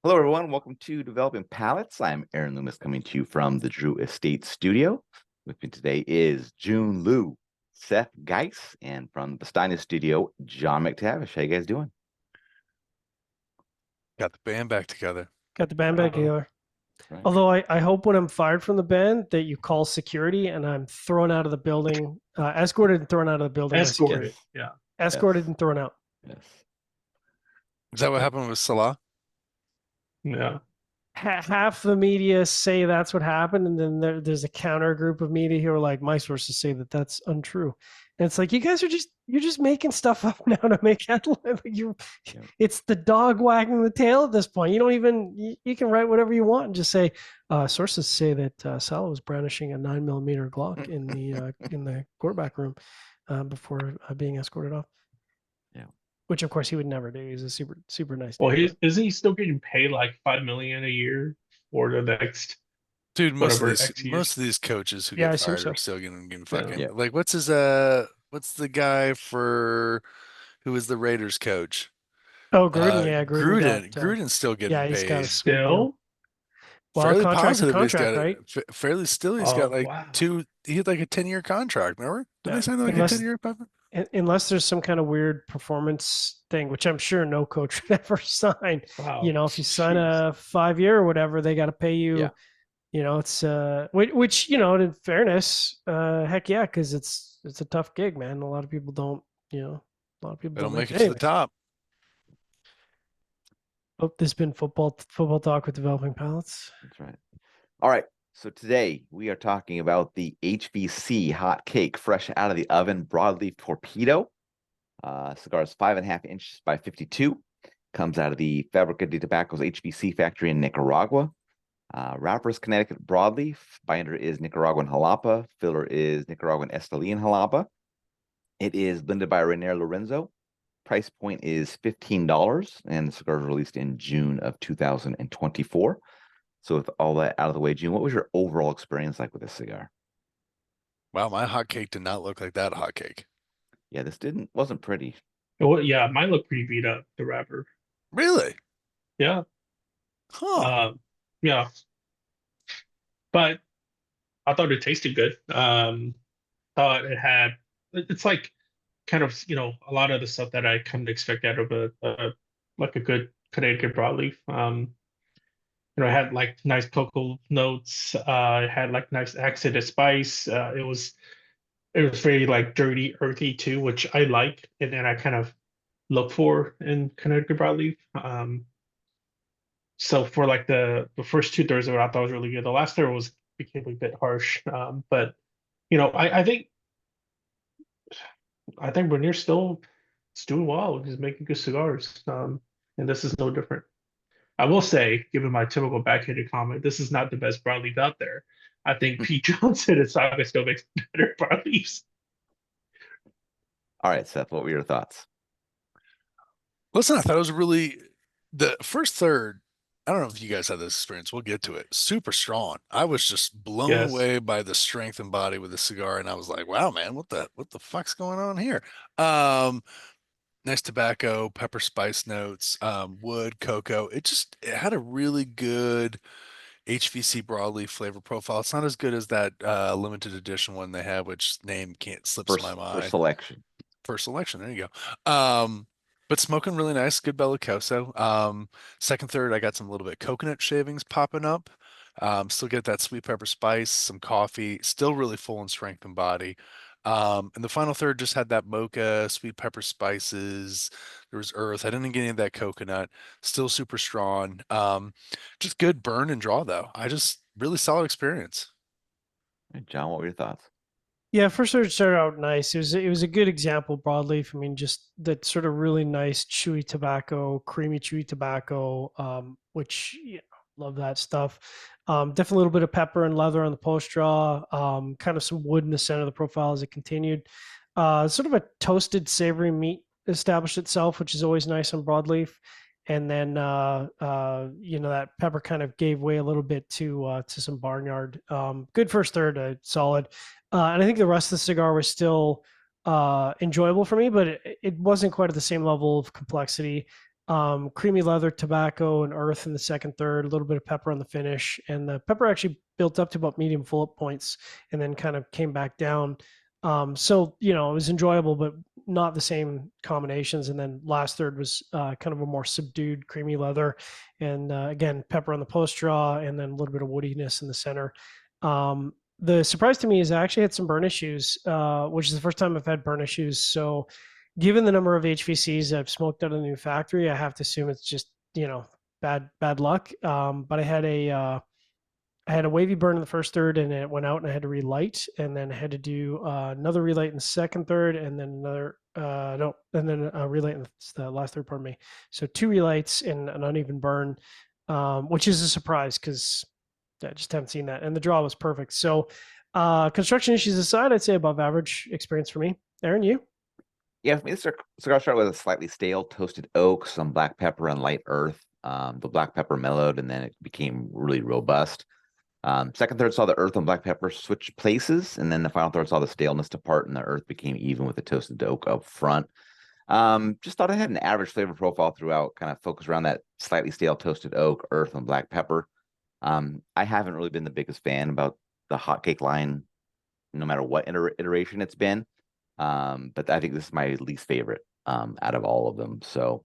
Hello, everyone. Welcome to Developing Palates. I'm Aaron Loomis coming to you from the Drew Estate Studio. With me today is Jiunn Liu, Seth Geis, and from the Steiner Studio, John McTavish. How you guys doing? Got the band back together. Got the band back together. Right. Although I hope when I'm fired from the band that you call security and I'm thrown out of the building, escorted and thrown out of the building. Escorted, yeah. Escorted and thrown out. Yes. Is that what happened with Salah? Yeah. Half the media say that's what happened, and then there's a counter group of media who are like, my sources say that that's untrue. And it's like, you guys are you're just making stuff up now to make headlines. It's the dog wagging the tail at this point. You don't even you can write whatever you want and just say sources say that Salah was brandishing a 9mm Glock in the quarterback room before being escorted off. Yeah. Which of course he would never do. He's a super nice. Well, isn't he still getting paid like $5 million a year for the next? Dude, most X of these coaches who Yeah, I get assume fired so. are still getting fucking Yeah. like what's the guy for who was the Raiders coach? Oh, Gruden, yeah, Gruden's still getting yeah, he's got paid. a sweet deal. Still? Well, Fairly contract's a positive he's contract, got right? fairly still he's Oh, got like wow. he had like a 10-year contract, remember? Didn't Yeah. they sign like Unless- a 10-year contract? Unless there's some kind of weird performance thing, which I'm sure no coach would ever sign. Wow. If you sign Jeez. a 5-year or whatever, they got to pay you. Yeah. It's which in fairness, heck yeah, because it's a tough gig, man. A lot of people don't, a lot of people They don't make it to Anyways. the top. Oh, this has been football talk with Developing Palates. That's right. All right. So today we are talking about the HVC hot cake fresh out of the oven broadleaf torpedo. Cigar is 5.5 inches by 52. Comes out of the Fabrica de Tobacco's HVC factory in Nicaragua. Wrapper is Connecticut broadleaf. Binder is Nicaraguan jalapa. Filler is Nicaraguan Estelian jalapa. It is blended by Rainier Lorenzo. Price point is $15, and the cigar was released in June of 2024. So with all that out of the way, Jiunn, what was your overall experience like with this cigar? Wow, my hot cake did not look like that hot cake. Yeah, this wasn't pretty. Well, yeah, mine looked pretty beat up, the wrapper. Really? Yeah. Huh. Yeah. But I thought it tasted good. Thought it's like kind of, a lot of the stuff that I kind of expect out of a good Connecticut broadleaf. It had like nice cocoa notes. It had like nice accented spice. It was very like dirty, earthy too, which I like, and then I kind of look for in Connecticut broadleaf. So for like the first 2/3 of it, I thought was really good. The last third became a bit harsh, but I think Bernier's still doing well. He's making good cigars, and this is no different. I will say, given my typical backhanded comment, this is not the best broadleaf out there. I think Pete Johnson and Saga still makes better broadleafs. All right, Seth, what were your thoughts? Listen, I thought it was really the first third. I don't know if you guys had this experience. We'll get to it. Super strong. I was just blown Yes. away by the strength and body with the cigar, and I was like, "Wow, man, what the fuck's going on here?" Nice tobacco, pepper spice notes, wood, cocoa. It had a really good HVC broadleaf flavor profile. It's not as good as that limited edition one they have, which name can't slips my mind. First selection. First selection. There you go. But smoking really nice, good bellicoso. Second, third, I got some little bit coconut shavings popping up. Still get that sweet pepper spice, some coffee, still really full in strength and body. And the final third just had that mocha, sweet pepper spices. There was earth. I didn't get any of that coconut. Still super strong. Just good burn and draw though. Really solid experience. Hey, John, what were your thoughts? Yeah, first started out nice. It was a good example broadleaf. I mean, just that sort of really nice chewy tobacco, creamy chewy tobacco, which love that stuff. Definitely a little bit of pepper and leather on the post draw. Kind of some wood in the center of the profile as it continued. Sort of a toasted savory meat established itself, which is always nice on broadleaf. And then that pepper kind of gave way a little bit to some barnyard. Good first third, solid. And I think the rest of the cigar was still enjoyable for me, but it wasn't quite at the same level of complexity. creamy leather, tobacco, and earth in the second third, a little bit of pepper on the finish. And the pepper actually built up to about medium bullet points and then kind of came back down. So, it was enjoyable, but not the same combinations. And then last third was kind of a more subdued creamy leather. And again, pepper on the post draw and then a little bit of woodiness in the center. The surprise to me is I actually had some burn issues, which is the first time I've had burn issues. So, given the number of HVCs I've smoked out of the new factory, I have to assume it's just bad luck. But I had a wavy burn in the first third, and it went out, and I had to relight, and then I had to do another relight in the second third, and then another and then a relight in the last third. Pardon me. So 2 relights and an uneven burn, which is a surprise because I just haven't seen that, and the draw was perfect. So construction issues aside, I'd say above average experience for me. Aaron, you? Yeah, for me, this cigar started with a slightly stale toasted oak, some black pepper, and light earth. The black pepper mellowed, and then it became really robust. Second third saw the earth and black pepper switch places, and then the final third saw the staleness depart, and the earth became even with the toasted oak up front. Just thought it had an average flavor profile throughout, kind of focused around that slightly stale toasted oak, earth, and black pepper. I haven't really been the biggest fan about the hotcake line, no matter what iteration it's been. But I think this is my least favorite out of all of them. So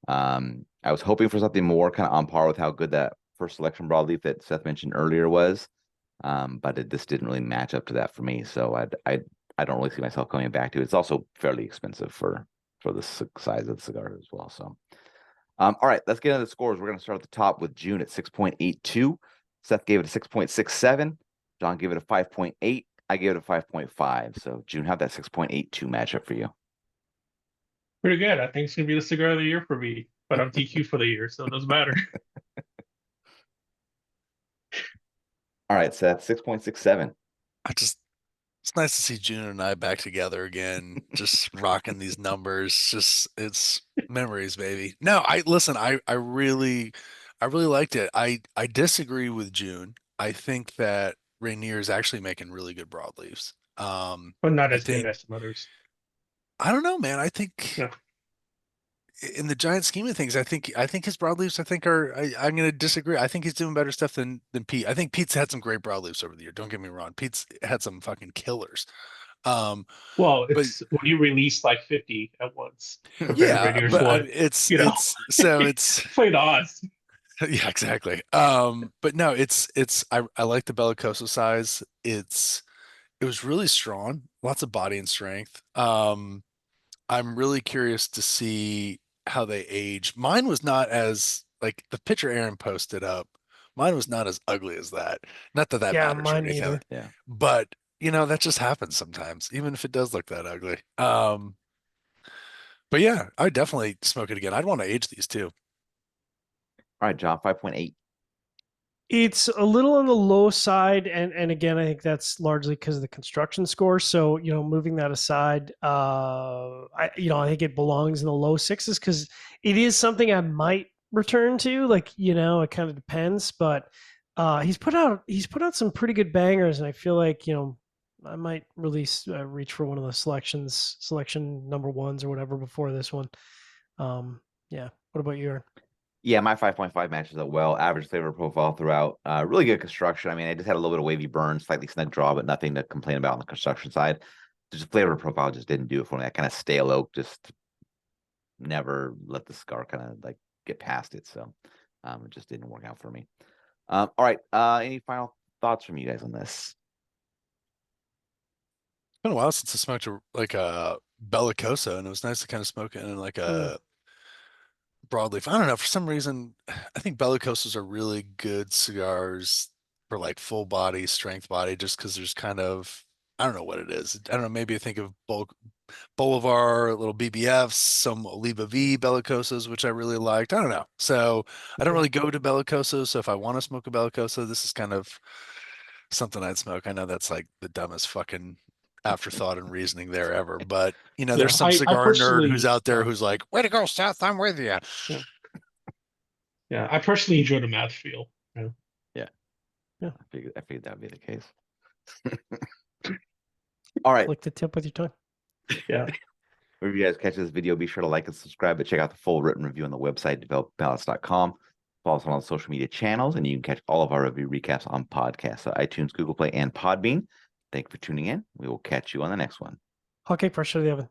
I was hoping for something more kind of on par with how good that first selection broadleaf that Seth mentioned earlier was. But this didn't really match up to that for me. So I don't really see myself coming back to it. It's also fairly expensive for the size of the cigar as well. So all right, let's get into the scores. We're going to start at the top with Jiunn at 6.82. Seth gave it a 6.67. John gave it a 5.8. I gave it a 5.5. So, Jiunn, how'd that 6.82 matchup for you? Pretty good. I think it's gonna be the cigar of the year for me, but I'm TQ for the year, so it doesn't matter. All right, Seth, 6.67. It's nice to see Jiunn and I back together again, just rocking these numbers. Just it's memories, baby. No, I really liked it. I disagree with Jiunn. I think that Rainier is actually making really good broadleafs. But not I as good think as some others. I don't know, man. I think Yeah. in the giant scheme of things, I think his broadleafs, I'm going to disagree. I think he's doing better stuff than Pete. I think Pete's had some great broadleafs over the year. Don't get me wrong. Pete's had some fucking killers. Well, But it's when you release like 50 at once compared to yeah, Radio's but one. it's Play the odds. yeah, exactly. But no, I like the Bellicoso size. It was really strong, lots of body and strength. I'm really curious to see how they age. Mine was not as like the picture Aaron posted up. Mine was not as ugly as that. Not that that Yeah, matters or mine anything, neither. Yeah. but that just happens sometimes, even if it does look that ugly. But yeah, I would definitely smoke it again. I'd want to age these too. All right, John, 5.8. It's a little on the low side, and again, I think that's largely because of the construction score. So, moving that aside, I think it belongs in the low sixes because it is something I might return to. Like, it kind of depends, but he's put out some pretty good bangers, and I feel like I might reach for one of the selection number ones or whatever before this one. Yeah. What about you, Aaron? Yeah, my 5.5 matches up well. Average flavor profile throughout. Really good construction. I mean, I just had a little bit of wavy burn, slightly snug draw, but nothing to complain about on the construction side. Just flavor profile just didn't do it for me. That kind of stale oak just never let the cigar kind of like get past it. So it just didn't work out for me. All right. Any final thoughts from you guys on this? It's been a while since I smoked a Bellicoso, and it was nice to kind of smoke it in like a broadleaf. I don't know. For some reason, I think Bellicosos are really good cigars for like full body, strength body, just because there's kind of, I don't know what it is. I don't know. Maybe I think of Bolivar, little BBFs, some Oliva V Bellicosos, which I really liked. I don't know. So I don't really go to Bellicosos. So if I want to smoke a Bellicoso, this is kind of something I'd smoke. I know that's like the dumbest fucking afterthought and reasoning there ever, but Yeah, there's some I cigar nerd who's personally, out there who's like, way to go, Seth, I'm with you. yeah, I personally enjoy the mouthfeel. Yeah. Yeah, I figured that'd be the case. All right. Lick the tip with your tongue. Yeah. Wherever you guys catch this video, be sure to like and subscribe, but check out the full written review on the website, developbalance.com. Follow us on all the social media channels, and you can catch all of our review recaps on podcasts at iTunes, Google Play, and Podbean. Thank you for tuning in. We will catch you on the next one. Hot cake fresh out of the oven.